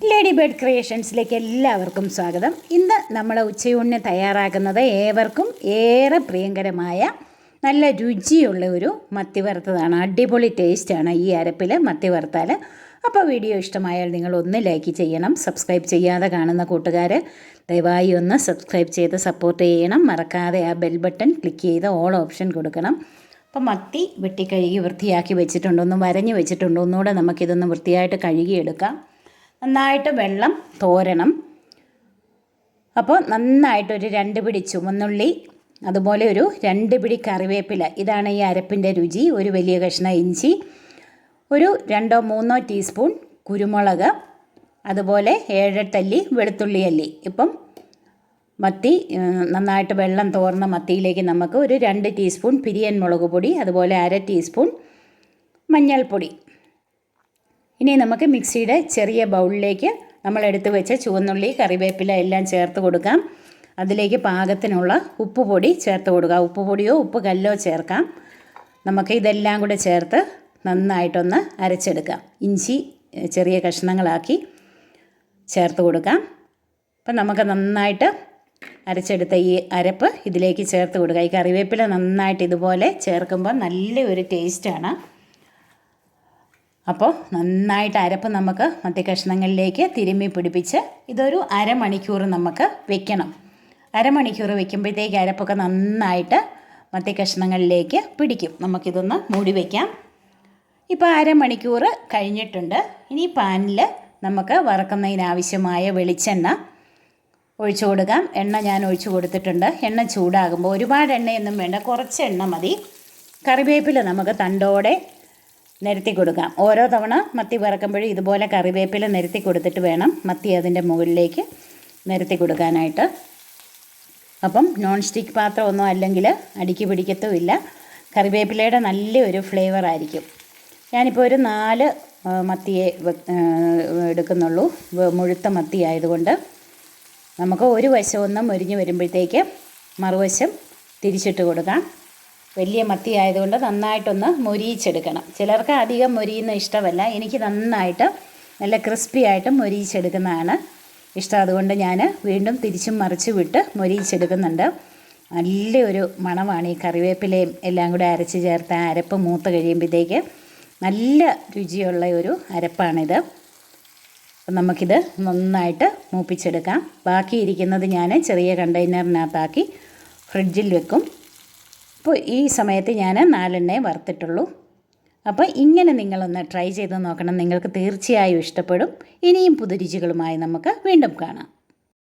Lady bird ക്രിയേഷൻസിലേക്ക് എല്ലാവർക്കും സ്വാഗതം. ഇന്ന് നമ്മൾ ഉച്ചയൂണിന് തയ്യാറാക്കുന്നത് ഏവർക്കും ഏറെ പ്രിയങ്കരമായ നല്ല രുചിയുള്ള ഒരു മത്തി വറുത്തതാണ്. അടിപൊളി ടേസ്റ്റാണ് ഈ അരപ്പിൽ മത്തി വറുത്താൽ. അപ്പോൾ വീഡിയോ ഇഷ്ടമായാൽ നിങ്ങൾ ഒന്ന് ലൈക്ക് ചെയ്യണം. സബ്സ്ക്രൈബ് ചെയ്യാതെ കാണുന്ന കൂട്ടുകാർ ദയവായി ഒന്ന് സബ്സ്ക്രൈബ് ചെയ്ത് സപ്പോർട്ട് ചെയ്യണം. മറക്കാതെ ആ ബെൽ ബട്ടൺ ക്ലിക്ക് ചെയ്ത് ഓൾ ഓപ്ഷൻ കൊടുക്കണം. അപ്പോൾ മത്തി വെട്ടിക്കഴുകി വൃത്തിയാക്കി വെച്ചിട്ടുണ്ട്, ഒന്ന് വരഞ്ഞ് വെച്ചിട്ടുണ്ട്. ഒന്നുകൂടെ നമുക്കിതൊന്ന് വൃത്തിയായിട്ട് കഴുകിയെടുക്കാം. നന്നായിട്ട് വെള്ളം തോരണം. അപ്പോൾ നന്നായിട്ടൊരു 2 പിടി ചുവന്നുള്ളി, അതുപോലെ ഒരു 2 പിടി കറിവേപ്പില, ഇതാണ് ഈ അരപ്പിൻ്റെ രുചി. ഒരു വലിയ കഷ്ണം ഇഞ്ചി, ഒരു 2-3 ടീസ്പൂൺ കുരുമുളക്, അതുപോലെ 7-8 അല്ലി വെളുത്തുള്ളി അല്ലി. ഇപ്പം മത്തി നന്നായിട്ട് വെള്ളം തോർന്ന മത്തിയിലേക്ക് നമുക്ക് ഒരു 2 ടീസ്പൂൺ പിരിയൻ മുളക് പൊടി, അതുപോലെ 1/2 ടീസ്പൂൺ മഞ്ഞൾപ്പൊടി. ഇനി നമുക്ക് മിക്സിയുടെ ചെറിയ ബൗളിലേക്ക് നമ്മൾ എടുത്തു വെച്ച ചുവന്നുള്ളി, കറിവേപ്പില എല്ലാം ചേർത്ത് കൊടുക്കാം. അതിലേക്ക് പാകത്തിനുള്ള ഉപ്പ് പൊടി ചേർത്ത് കൊടുക്കുക. ഉപ്പ് പൊടിയോ ഉപ്പ് കല്ലോ ചേർക്കാം. നമുക്ക് ഇതെല്ലാം കൂടെ ചേർത്ത് നന്നായിട്ടൊന്ന് അരച്ചെടുക്കാം. ഇഞ്ചി ചെറിയ കഷ്ണങ്ങളാക്കി ചേർത്ത് കൊടുക്കാം. അപ്പം നമുക്ക് നന്നായിട്ട് അരച്ചെടുത്ത ഈ അരപ്പ് ഇതിലേക്ക് ചേർത്ത് കൊടുക്കുക. ഈ കറിവേപ്പില നന്നായിട്ട് ഇതുപോലെ ചേർക്കുമ്പോൾ നല്ലൊരു ടേസ്റ്റാണ്. അപ്പോൾ നന്നായിട്ട് അരപ്പ് നമുക്ക് മത്തി കഷ്ണങ്ങളിലേക്ക് തിരുമ്മി പിടിപ്പിച്ച് ഇതൊരു അരമണിക്കൂർ നമുക്ക് വെക്കണം. അരമണിക്കൂർ വെക്കുമ്പോഴത്തേക്ക് അരപ്പൊക്കെ നന്നായിട്ട് മത്തി കഷ്ണങ്ങളിലേക്ക് പിടിക്കും. നമുക്കിതൊന്ന് മൂടി വയ്ക്കാം. ഇപ്പോൾ അരമണിക്കൂർ കഴിഞ്ഞിട്ടുണ്ട്. ഇനി പാനിൽ നമുക്ക് വറക്കുന്നതിനാവശ്യമായ വെളിച്ചെണ്ണ ഒഴിച്ചു കൊടുക്കാം. എണ്ണ ഞാൻ ഒഴിച്ചു കൊടുത്തിട്ടുണ്ട്. എണ്ണ ചൂടാകുമ്പോൾ ഒരുപാട് എണ്ണയൊന്നും വേണ്ട, കുറച്ച് എണ്ണ മതി. കറിവേപ്പില നമുക്ക് തണ്ടോടെ നിരത്തി കൊടുക്കാം. ഓരോ തവണ മത്തി വറക്കുമ്പോഴും ഇതുപോലെ കറിവേപ്പില നിരത്തി കൊടുത്തിട്ട് വേണം മത്തി അതിൻ്റെ മുകളിലേക്ക് നിരത്തി കൊടുക്കാനായിട്ട്. അപ്പം നോൺ സ്റ്റിക്ക് പാത്രമൊന്നും അല്ലെങ്കിൽ അടിക്ക് പിടിക്കത്തുമില്ല. കറിവേപ്പിലയുടെ നല്ലൊരു ഫ്ലേവർ ആയിരിക്കും. ഞാനിപ്പോൾ ഒരു 4 മത്തിയെ എടുക്കുന്നുള്ളൂ. മുഴുത്ത മത്തി ആയതുകൊണ്ട് നമുക്ക് ഒരു വശം ഒന്ന് മൊരിഞ്ഞ് വരുമ്പോഴത്തേക്ക് മറുവശം തിരിച്ചിട്ട് കൊടുക്കാം. വലിയ മത്തി ആയതുകൊണ്ട് നന്നായിട്ടൊന്ന് മൊരിയിച്ചെടുക്കണം. ചിലർക്ക് അധികം മൊരിയുന്ന ഇഷ്ടമല്ല. എനിക്ക് നന്നായിട്ട് നല്ല ക്രിസ്പി ആയിട്ട് മൊരിയിച്ചെടുക്കുന്നതാണ് ഇഷ്ടം. അതുകൊണ്ട് ഞാൻ വീണ്ടും തിരിച്ചും മറിച്ച് വിട്ട് മൊരിയിച്ചെടുക്കുന്നുണ്ട്. നല്ലൊരു മണമാണ് ഈ കറിവേപ്പിലയും എല്ലാം കൂടെ അരച്ച് ചേർത്ത് അരപ്പ് മൂത്ത് കഴിയുമ്പോഴത്തേക്ക് നല്ല രുചിയുള്ള ഒരു അരപ്പാണിത്. അപ്പം നമുക്കിത് നന്നായിട്ട് മൂപ്പിച്ചെടുക്കാം. ബാക്കിയിരിക്കുന്നത് ഞാൻ ചെറിയ കണ്ടെയ്നറിനകത്താക്കി ഫ്രിഡ്ജിൽ വെക്കും. അപ്പോൾ ഈ സമയത്ത് ഞാൻ 4 എണ്ണയെ വറുത്തിട്ടുള്ളൂ. അപ്പോൾ ഇങ്ങനെ നിങ്ങളൊന്ന് ട്രൈ ചെയ്ത് നോക്കണം. നിങ്ങൾക്ക് തീർച്ചയായും ഇഷ്ടപ്പെടും. ഇനിയും പുതുരുചികളുമായി നമുക്ക് വീണ്ടും കാണാം.